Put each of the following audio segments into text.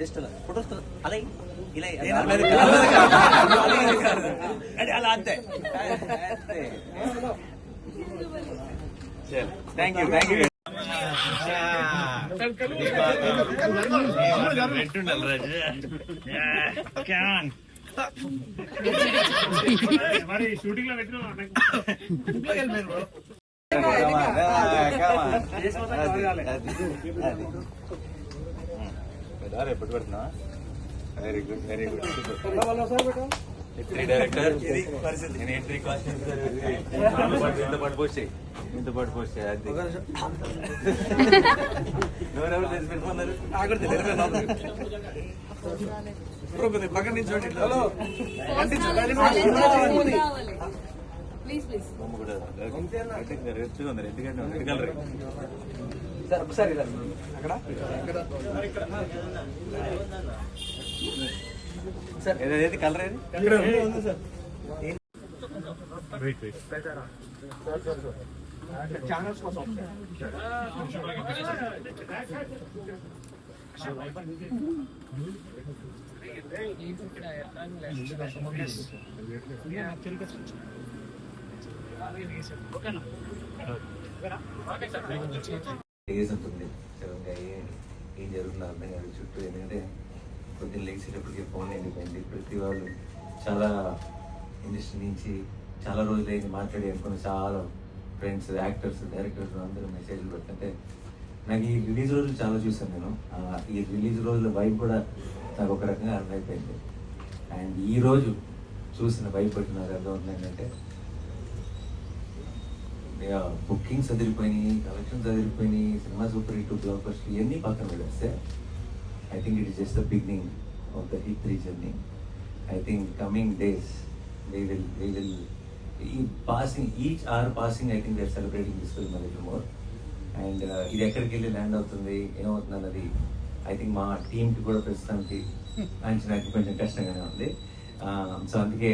Just అలా photos అలా ఇలా అలా అంతే. Thank you thank you. Shooting లో పెట్టిన ఎప్పుడు పెడుతున్నా? Very good very good. Director నేను ఎంట్రీ కాస్ట్ ఇంత పాటు పోస్ట్ ఇంత పాటు పోస్ట్ అది ఎవరెవరు తెలిసి పెట్టుకున్నారు పక్కన నుంచి ఎందుకంటే సార్ ఒకసారి అక్కడ ఏది కలర్ ఏది ఛానల్స్ కోసం ఉంటుంది సడన్గా ఏం జరుగుతుందో అర్థం కాదు చుట్టూ. ఎందుకంటే పొద్దున్న లేచేటప్పటికి ఫోన్ వెళ్ళిపోయింది. ప్రతి వాళ్ళు చాలా ఇండస్ట్రీ నుంచి చాలా రోజులైంది మాట్లాడి అనుకున్న చాలా ఫ్రెండ్స్, యాక్టర్స్, డైరెక్టర్స్ అందరూ మెసేజ్లు పెడుతుంటే నాకు ఈ రిలీజ్ రోజులు చాలా చూసాను నేను. ఈ రిలీజ్ రోజుల వైబ్ కూడా నాకు ఒక రకంగా అర్థమైపోయింది. అండ్ ఈ రోజు చూసిన వైబ్ బట్టి నాకు అర్థం అవుతుంది ఏంటంటే బుకింగ్స్ అదిరిపోయినాయి, కలెక్షన్స్ అదిరిపోయినాయి, cinema super hit, blockbuster ఇవన్నీ పక్కన పెడేస్తే I think it is just the beginning of the hit 3 journey. I think coming days we will passing each hour passing. I think we are celebrating this film a little more. And ఇది ఎక్కడికి వెళ్ళి land అవుతుంది ఏమవుతుంది అన్నది I think మా టీంకి కూడా ప్రస్తుతానికి అంచనాకి కొంచెం కష్టంగానే ఉంది. సో అందుకే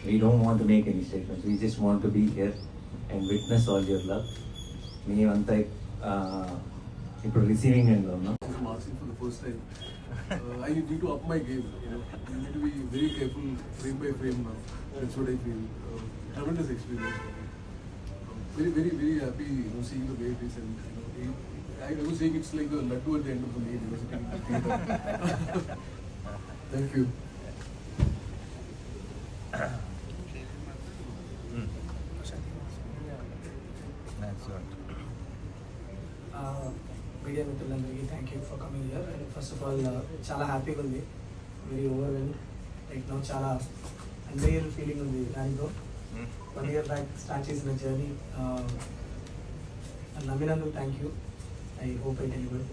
we don't want to make any statements. We just want to be here and witness all your love. మేమంతా ఇప్పుడు రిసీవింగ్ ఎండ్లో ఉన్నాం. For the first time, I need to up my game. You need to be very careful frame by frame now. That's what I feel. Tremendous experience. Very, very, very happy, seeing the way it is. And I was saying it's like the laddu at the end of the meal. Thank you. Media మిత్రులందరికీ thank you for coming here. First of all చాలా హ్యాపీగా ఉంది, very overwhelm. Like no చాలా unreal feeling ఉంది దానితో. 1 year back start చేసిన journey నమ్మినందుకు thank you. I hope I deliver.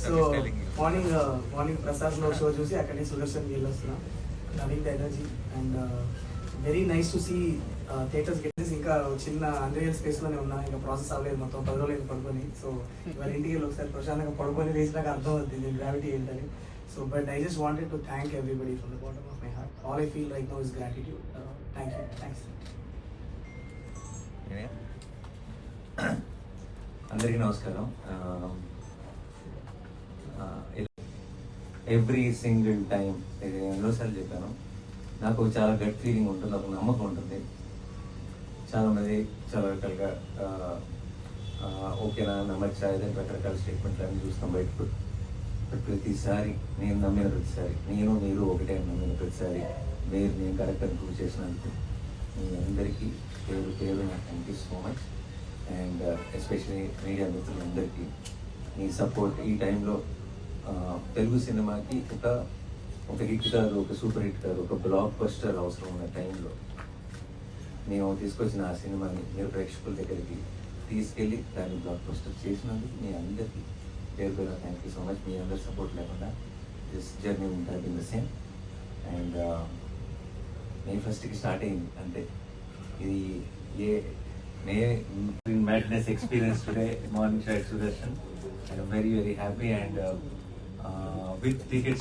So morning ప్రసాద్లో షో చూసి అక్కడి నుంచి సుదర్శన్కి వెళ్ళి వస్తున్నాం. Loving the energy and very nice to see theatres gates. ఇంకా చిన్న అన్రియల్ స్పేస్లోనే ఉన్నా, ఇంకా ప్రాసెస్ అవ్వలేదు మొత్తం 10 రోజులు పడుకొని. సో ఇవాళ ఇంటికి వెళ్ళి ఒకసారి ప్రశాంతంగా పడుకొని వేసినాక అర్థం అవుతుంది గ్రావిటీ ఏంటని. So but I just wanted to thank everybody from the bottom of my heart. All I feel right now is gratitude. Thank you. Thanks అందరికీ నమస్కారం. ఎవ్రీ సింగిల్ టైం ఇది ఎన్నోసార్లు చెప్పాను, నాకు చాలా గట్ ఫీలింగ్ ఉంటుంది, ఒక నమ్మకం ఉంటుంది. చాలామంది చాలా రకాలుగా ఓకేనా నమ్మచ్చా ఏదైనా రకరకాల స్టేట్మెంట్లు అన్నీ చూస్తాం బయటకు. బట్ ప్రతిసారి నేను నమ్మిన ప్రతిసారి, నేను మీరు ఒకటే నమ్మిన ప్రతిసారి మీరు నేను కరెక్ట్ అని ప్రూవ్ చేసినందుకు మీ అందరికీ పేరు పేరు నాకు thank you so much. And especially media మిత్రులందరికీ మీ సపోర్ట్ ఈ టైంలో తెలుగు సినిమాకి ఒక హిట్ కాదు, ఒక సూపర్ హిట్ కాదు, ఒక బ్లాక్ బస్టర్ అవసరం ఉన్న టైంలో మేము తీసుకొచ్చిన ఆ సినిమాని మీరు ప్రేక్షకుల దగ్గరికి తీసుకెళ్ళి దాన్ని బ్లాక్ బస్టర్ చేసినందుకు మీ అందరికీ పేరు పేరు థ్యాంక్ యూ సో మచ్. మీ అందరి సపోర్ట్ లేకుండా దిస్ జర్నీ ఉంటుంది in the same. And May 1st start అయింది అంతే. ఇది మే madness experience today, morning show at Sudarshan. I'm very, very happy and with tickets